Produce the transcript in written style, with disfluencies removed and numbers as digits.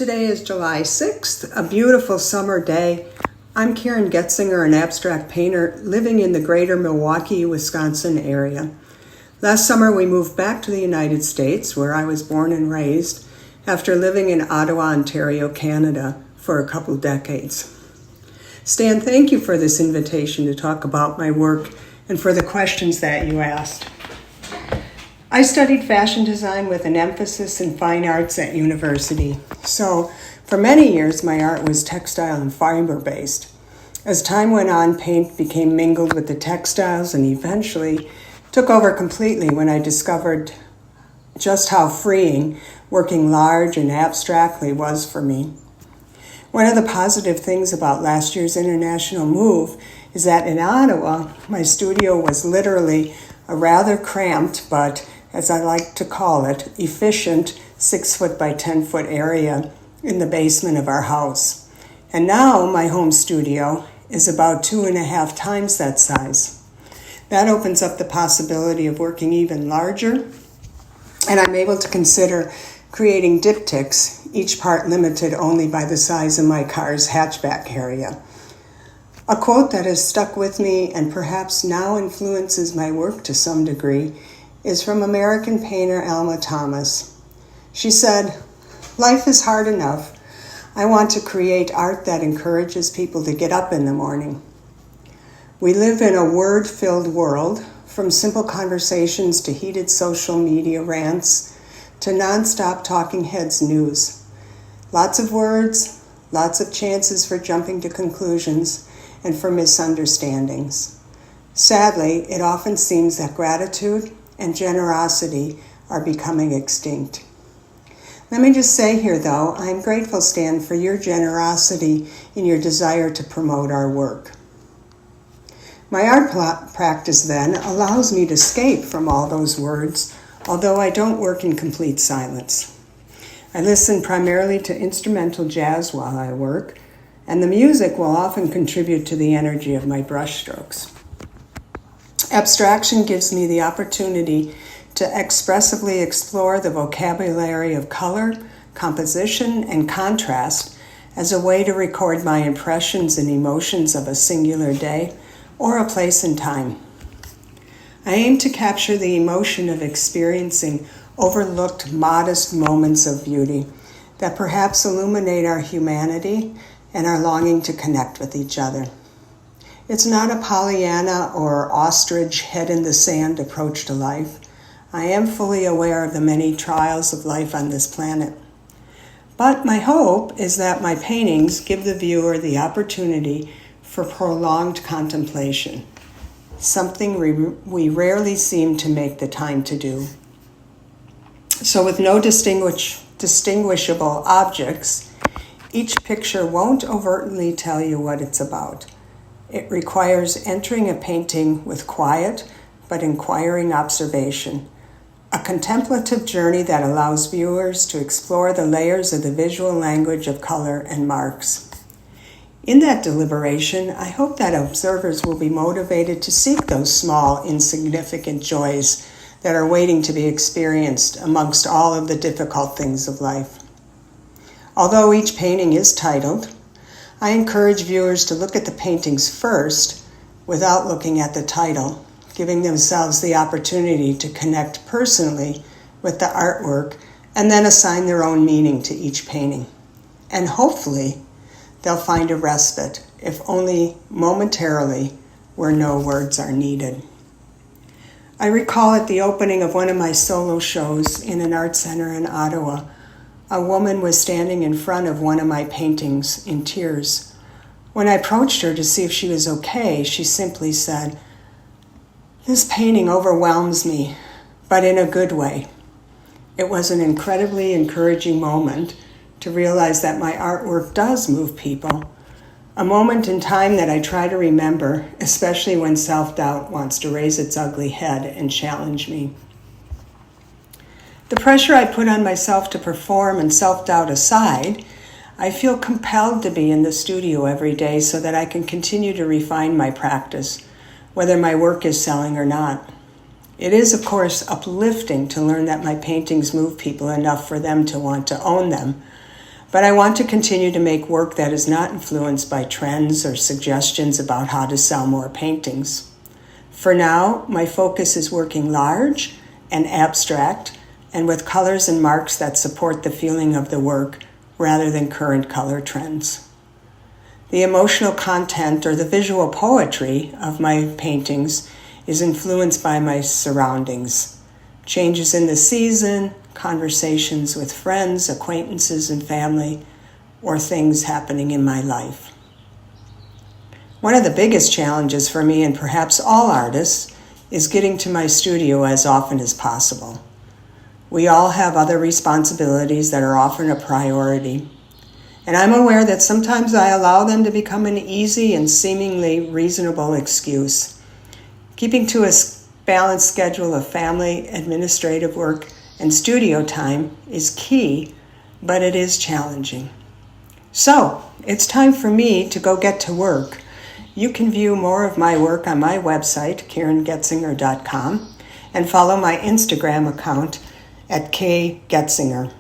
Today is July 6th, a beautiful summer day. I'm Karen Goetzinger, an abstract painter living in the greater Milwaukee, Wisconsin area. Last summer we moved back to the United States, where I was born and raised, after living in Ottawa, Ontario, Canada for a couple decades. Stan, thank you for this invitation to talk about my work and for the questions that you asked. I studied fashion design with an emphasis in fine arts at university. So for many years, my art was textile and fiber-based. As time went on, paint became mingled with the textiles and eventually took over completely when I discovered just how freeing working large and abstractly was for me. One of the positive things about last year's international move is that in Ottawa, my studio was literally a rather cramped, but as I like to call it, efficient 6-foot by 10-foot area in the basement of our house. And now my home studio is about 2.5 times that size. That opens up the possibility of working even larger, and I'm able to consider creating diptychs, each part limited only by the size of my car's hatchback area. A quote that has stuck with me and perhaps now influences my work to some degree is from American painter Alma Thomas. She said, "Life is hard enough. I want to create art that encourages people to get up in the morning." We live in a word-filled world, from simple conversations to heated social media rants to nonstop talking heads news. Lots of words, lots of chances for jumping to conclusions and for misunderstandings. Sadly, it often seems that gratitude and generosity are becoming extinct. Let me just say here, though, I'm grateful, Stan, for your generosity in your desire to promote our work. My art practice, then, allows me to escape from all those words, although I don't work in complete silence. I listen primarily to instrumental jazz while I work, and the music will often contribute to the energy of my brushstrokes. Abstraction gives me the opportunity to expressively explore the vocabulary of color, composition, and contrast as a way to record my impressions and emotions of a singular day or a place in time. I aim to capture the emotion of experiencing overlooked, modest moments of beauty that perhaps illuminate our humanity and our longing to connect with each other. It's not a Pollyanna or ostrich head-in-the-sand approach to life. I am fully aware of the many trials of life on this planet. But my hope is that my paintings give the viewer the opportunity for prolonged contemplation, something we rarely seem to make the time to do. So with no distinguishable objects, each picture won't overtly tell you what it's about. It requires entering a painting with quiet but inquiring observation, a contemplative journey that allows viewers to explore the layers of the visual language of color and marks. In that deliberation, I hope that observers will be motivated to seek those small, insignificant joys that are waiting to be experienced amongst all of the difficult things of life. Although each painting is titled, I encourage viewers to look at the paintings first without looking at the title, giving themselves the opportunity to connect personally with the artwork and then assign their own meaning to each painting. And hopefully, they'll find a respite, if only momentarily, where no words are needed. I recall at the opening of one of my solo shows in an art center in Ottawa, a woman was standing in front of one of my paintings in tears. When I approached her to see if she was okay, she simply said, "This painting overwhelms me, but in a good way." It was an incredibly encouraging moment to realize that my artwork does move people, a moment in time that I try to remember, especially when self-doubt wants to raise its ugly head and challenge me. The pressure I put on myself to perform and self-doubt aside, I feel compelled to be in the studio every day so that I can continue to refine my practice, whether my work is selling or not. It is, of course, uplifting to learn that my paintings move people enough for them to want to own them, but I want to continue to make work that is not influenced by trends or suggestions about how to sell more paintings. For now, my focus is working large and abstract, and with colors and marks that support the feeling of the work rather than current color trends. The emotional content or the visual poetry of my paintings is influenced by my surroundings, changes in the season, conversations with friends, acquaintances, and family, or things happening in my life. One of the biggest challenges for me, and perhaps all artists, is getting to my studio as often as possible. We all have other responsibilities that are often a priority, and I'm aware that sometimes I allow them to become an easy and seemingly reasonable excuse. Keeping to a balanced schedule of family, administrative work, and studio time is key, but it is challenging. So, it's time for me to go get to work. You can view more of my work on my website, KarenGoetzinger.com, and follow my Instagram account at kgetzinger.